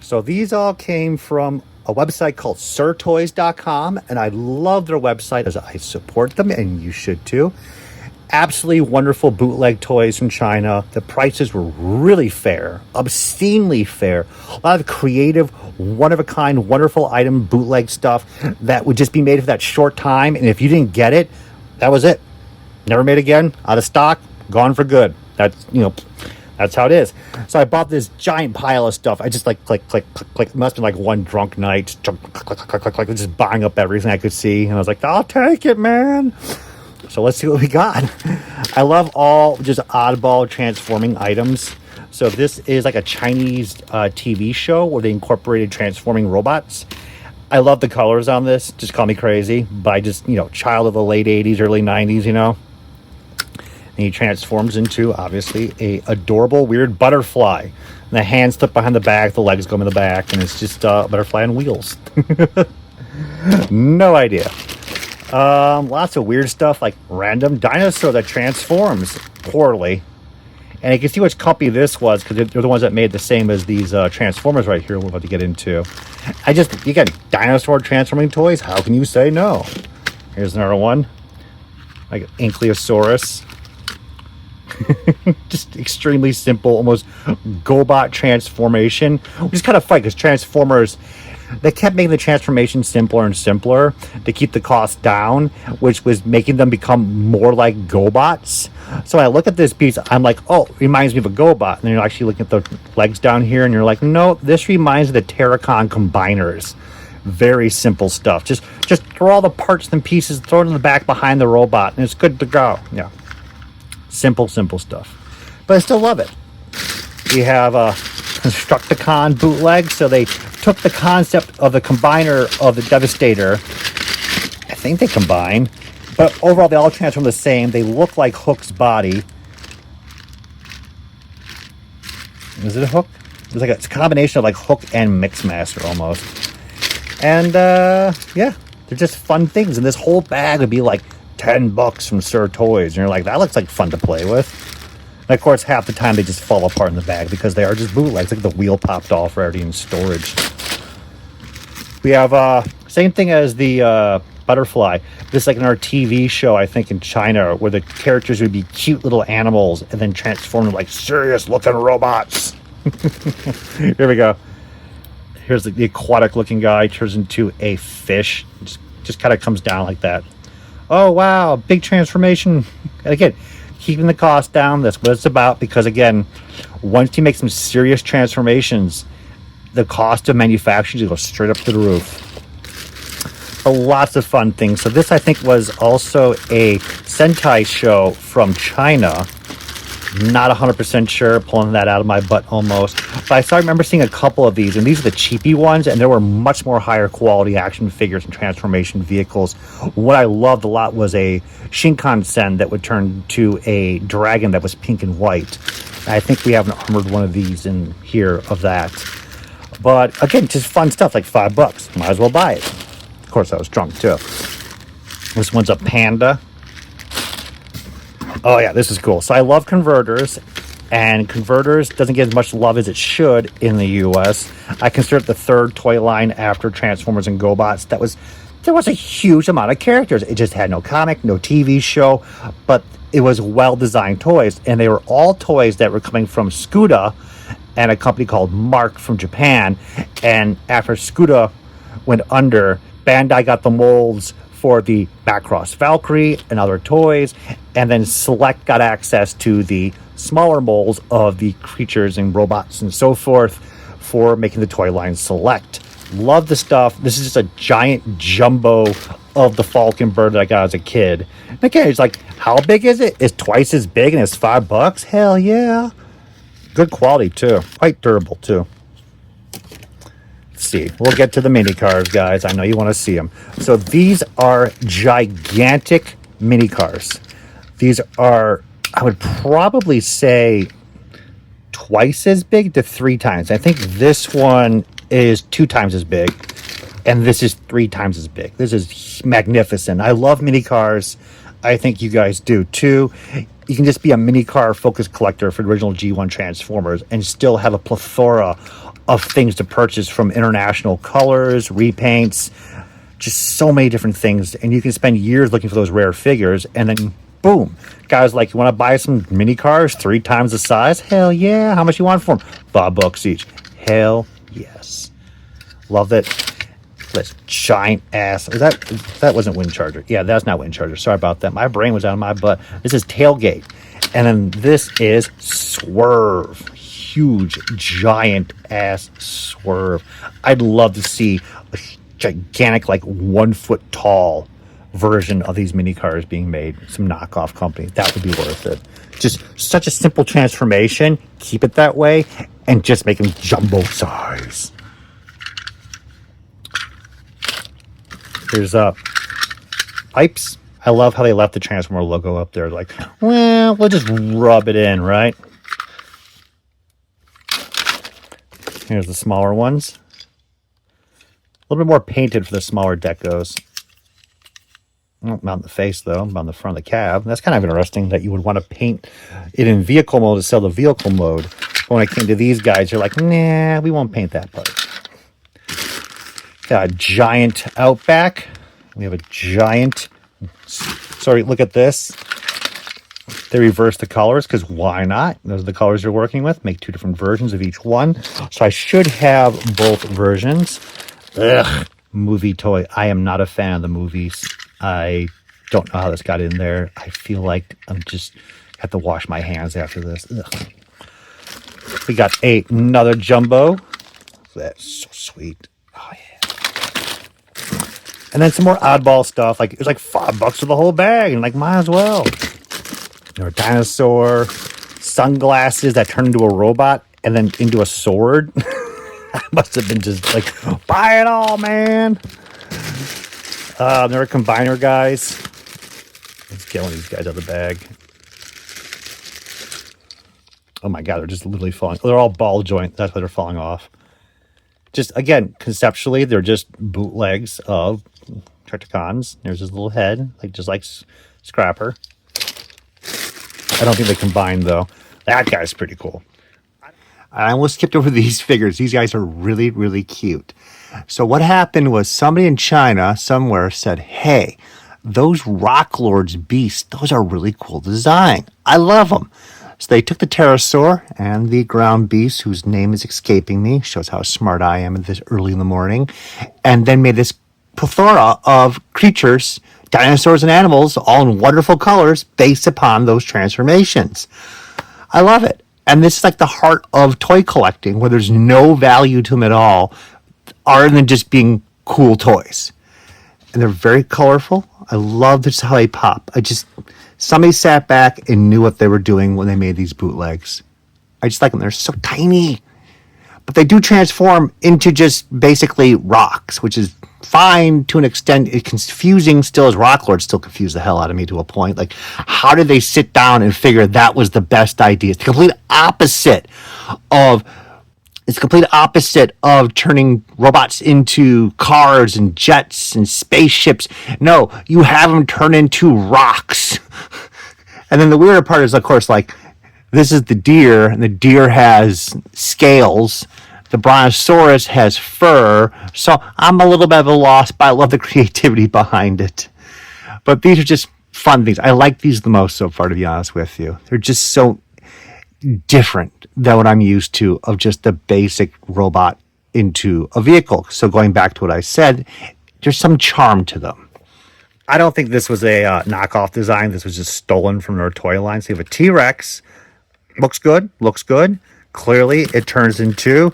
So these all came from a website called sirtoys.com, and I love their website as I support them, and you should too. Absolutely wonderful bootleg toys from China. The prices were really fair, obscenely fair. A lot of creative, one-of-a-kind, wonderful item bootleg stuff that would just be made for that short time, and if you didn't get it, that was it. Never made again, out of stock, gone for good. That's how it is. So I bought this giant pile of stuff. I just click. It must have been like one drunk night, click, just buying up everything I could see. And I was like, I'll take it, man. So let's see what we got. I love all just oddball transforming items. So this is like a Chinese TV show where they incorporated transforming robots. I love the colors on this. Just call me crazy. But I just, child of the late 80s, early 90s, And he transforms into, obviously, a adorable, weird butterfly. And the hands slip behind the back, the legs go in the back, and it's just a butterfly on wheels. No idea. Lots of weird stuff, like random dinosaur that transforms poorly. And you can see which company this was, because they're the ones that made the same as these Transformers right here we're about to get into. You got dinosaur transforming toys? How can you say no? Here's another one. Like Ankylosaurus. Just extremely simple, almost GoBot transformation, which is kind of funny because Transformers, they kept making the transformation simpler and simpler to keep the cost down, which was making them become more like GoBots. So when I look at this piece, I'm like, oh, it reminds me of a GoBot. And then you're actually looking at the legs down here, and you're like, no, this reminds me of the Terracon combiners. Very simple stuff. Just throw all the parts and pieces, throw it in the back behind the robot, and it's good to go. Yeah. Simple stuff. But I still love it. We have a Constructicon bootleg. So they took the concept of the combiner of the Devastator. I think they combine. But overall, they all transform the same. They look like Hook's body. Is it a Hook? It's a combination of like Hook and Mixmaster almost. And yeah, they're just fun things. And this whole bag would be like $10 from Sir Toys. And you're like, that looks like fun to play with. And of course, half the time they just fall apart in the bag because they are just bootlegs. Like the wheel popped off already in storage. We have same thing as the butterfly. This is like in our TV show, I think, in China, where the characters would be cute little animals and then transform into like serious looking robots. Here we go. Here's the aquatic looking guy, turns into a fish. Just kind of comes down like that. Oh, wow, big transformation. And again, keeping the cost down, that's what it's about, because again, once you make some serious transformations, the cost of manufacturing just goes straight up to the roof. Lots of fun things. So this, I think, was also a Sentai show from China. Not 100% sure, pulling that out of my butt almost. But I remember seeing a couple of these, and these are the cheapy ones, and there were much more higher quality action figures and transformation vehicles. What I loved a lot was a Shinkansen that would turn to a dragon that was pink and white. I think we have an armored one of these in here of that. But again, just fun stuff, like $5. Might as well buy it. Of course, I was drunk too. This one's a panda. Oh yeah, this is cool. So I love converters, and converters doesn't get as much love as it should in the US. I consider it the third toy line after Transformers and GoBots. There was a huge amount of characters. It just had no comic, no TV show, but it was well-designed toys, and they were all toys that were coming from Scuda and a company called Mark from Japan. And after Scuda went under, Bandai got the molds for the Backcross Valkyrie and other toys, and then Select got access to the smaller molds of the creatures and robots and so forth for making the toy line Select. Love the stuff. This is just a giant jumbo of the falcon bird that I got as a kid. And again, it's like, how big is it? It's twice as big and it's $5? Hell yeah. Good quality too. Quite durable too. Let's see. We'll get to the mini cars, guys. I know you want to see them. So these are gigantic mini cars. These are, I would probably say, twice as big to 3 times. I think this one is 2 times as big, and this is 3 times as big. This is magnificent. I love mini cars. I think you guys do too. You can just be a mini car focused collector for the original G1 Transformers and still have a plethora of things to purchase, from international colors, repaints, just so many different things. And you can spend years looking for those rare figures, and then boom, guys like, you want to buy some mini cars 3 times the size? Hell yeah. How much you want for them? $5 each. Hell yes. Love it. This giant ass. That wasn't Wind Charger. Yeah, that's not Wind Charger. Sorry about that. My brain was out of my butt. This is Tailgate. And then this is Swerve. Huge, giant ass Swerve. I'd love to see a gigantic, like 1 foot tall version of these mini cars being made. Some knockoff company. That would be worth it. Just such a simple transformation. Keep it that way. And just make them jumbo size. Here's pipes. I love how they left the Transformer logo up there. Like, well, we'll just rub it in, right? Here's the smaller ones. A little bit more painted for the smaller decos. Not on the face, though. On the front of the cab. That's kind of interesting that you would want to paint it in vehicle mode to sell the vehicle mode. But when it came to these guys, you're like, nah, we won't paint that part. Got a giant Outback. We have a giant... Sorry, look at this. They reverse the colors, because why not? Those are the colors you're working with. Make 2 different versions of each one. So I should have both versions. Ugh, movie toy. I am not a fan of the movies. I don't know how this got in there. I feel like I'm just have to wash my hands after this. Ugh. We got another jumbo. That's so sweet. Oh, yeah. And then some more oddball stuff. Like, it was like $5 for the whole bag. And like, might as well. Or a dinosaur. Sunglasses that turn into a robot and then into a sword. I must have been just like, buy it all, man. They're combiner guys. Let's get one of these guys out of the bag. Oh my god, they're just literally falling. They're all ball joint. That's why they're falling off. Just, again, conceptually, they're just bootlegs of Tracticons. There's his little head, just like Scrapper. I don't think they combine, though. That guy's pretty cool. I almost skipped over these figures. These guys are really, really cute. So what happened was somebody in China somewhere said, hey, those Rock Lords beasts, those are really cool design. I love them. So they took the pterosaur and the ground beast, whose name is escaping me, shows how smart I am at this early in the morning, and then made this plethora of creatures, dinosaurs and animals, all in wonderful colors based upon those transformations. I love it. And this is like the heart of toy collecting, where there's no value to them at all, other than just being cool toys. And they're very colorful. I love just how they pop. Somebody sat back and knew what they were doing when they made these bootlegs. I just like them. They're so tiny. But they do transform into just basically rocks, which is fine to an extent. It's confusing still, as Rock Lords still confuse the hell out of me to a point. Like, how did they sit down and figure that was the best idea? It's the complete opposite of turning robots into cars and jets and spaceships. No, you have them turn into rocks. And then the weirder part is, of course, like, this is the deer, and the deer has scales. The brontosaurus has fur. So I'm a little bit of a loss, but I love the creativity behind it. But these are just fun things. I like these the most so far, to be honest with you. They're just so different than what I'm used to of just the basic robot into a vehicle. So going back to what I said, there's some charm to them. I don't think this was a knockoff design. This was just stolen from their toy line. So you have a T-Rex. Looks good. Clearly, it turns into...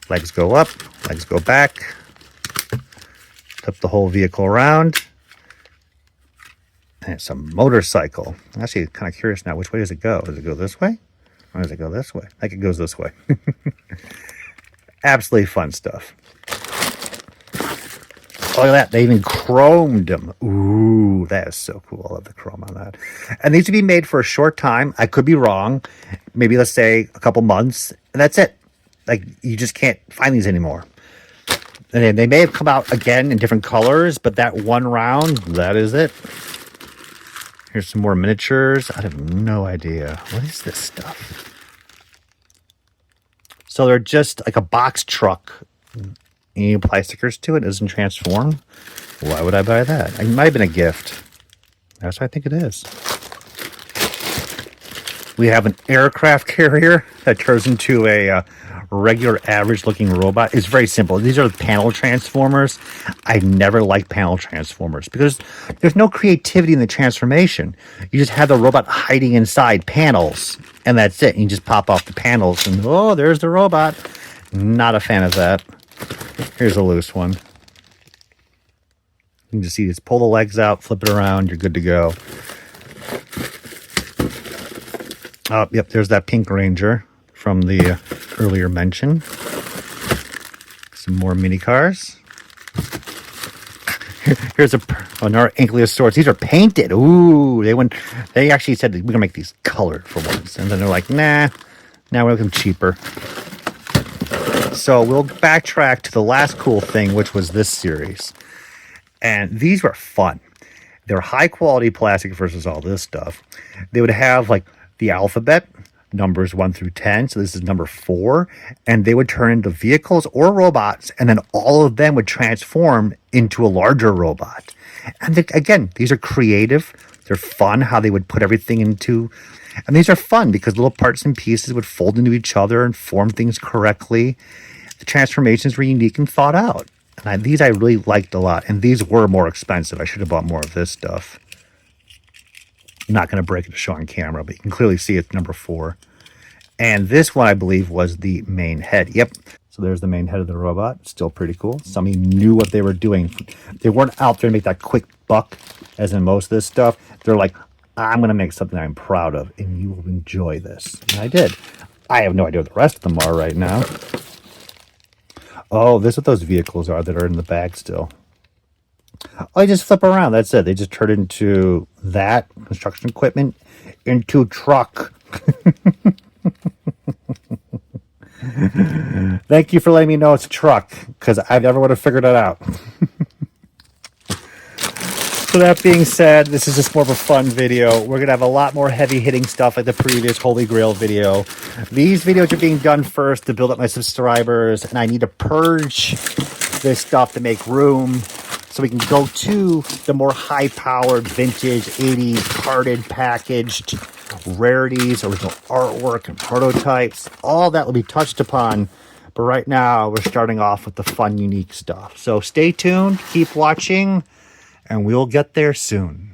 Legs go up. Legs go back. Flip the whole vehicle around. And it's a motorcycle. I'm actually kind of curious now. Which way does it go? Does it go this way? Or does it go this way? I think it goes this way. Absolutely fun stuff. Look at that. They even chromed them. Ooh, that is so cool. I love the chrome on that. And these would be made for a short time. I could be wrong. Maybe, let's say, a couple months. And that's it. Like, you just can't find these anymore. And they may have come out again in different colors, but that one round, that is it. Here's some more miniatures. I have no idea. What is this stuff? So they're just like a box truck. You apply stickers to it, it doesn't transform. Why would I buy that? It might have been a gift. That's what I think it is. We have an aircraft carrier that turns into a regular average looking robot. It's very simple. These are panel transformers. I never liked panel transformers because there's no creativity in the transformation. You just have the robot hiding inside panels and that's it. You just pop off the panels and oh, there's the robot. Not a fan of that. Here's a loose one. You can just see, just pull the legs out, flip it around, you're good to go. Oh, yep, there's that Pink Ranger from the earlier mention. Some more mini cars. Here's another Ankylosaurus. These are painted. Ooh, they actually said we're gonna make these colored for once, and then they're like, nah, now we're looking cheaper. So we'll backtrack to the last cool thing, which was this series, and these were fun. They're high quality plastic versus all this stuff. They would have like the alphabet, numbers 1 through 10. So this is number 4. And they would turn into vehicles or robots. And then all of them would transform into a larger robot. And again, these are creative. They're fun how they would put everything into. And these are fun because little parts and pieces would fold into each other and form things correctly. The transformations were unique and thought out. And these I really liked a lot. And these were more expensive. I should have bought more of this stuff. I'm not going to break it to show on camera, but you can clearly see it's number 4. And this one, I believe, was the main head. Yep. So there's the main head of the robot. Still pretty cool. Somebody knew what they were doing. They weren't out there to make that quick buck, as in most of this stuff. They're like, I'm going to make something I'm proud of, and you will enjoy this. And I did. I have no idea what the rest of them are right now. Oh, this is what those vehicles are that are in the bag still. Oh, they just flip around. That's it. They just turn into that construction equipment into a truck. Thank you for letting me know it's a truck because I never would have figured it out. So that being said, this is just more of a fun video. We're going to have a lot more heavy hitting stuff like the previous Holy Grail video. These videos are being done first to build up my subscribers, and I need to purge this stuff to make room so we can go to the more high-powered, vintage, 80s, carded, packaged rarities, original artwork, and prototypes. All that will be touched upon. But right now, we're starting off with the fun, unique stuff. So stay tuned, keep watching, and we'll get there soon.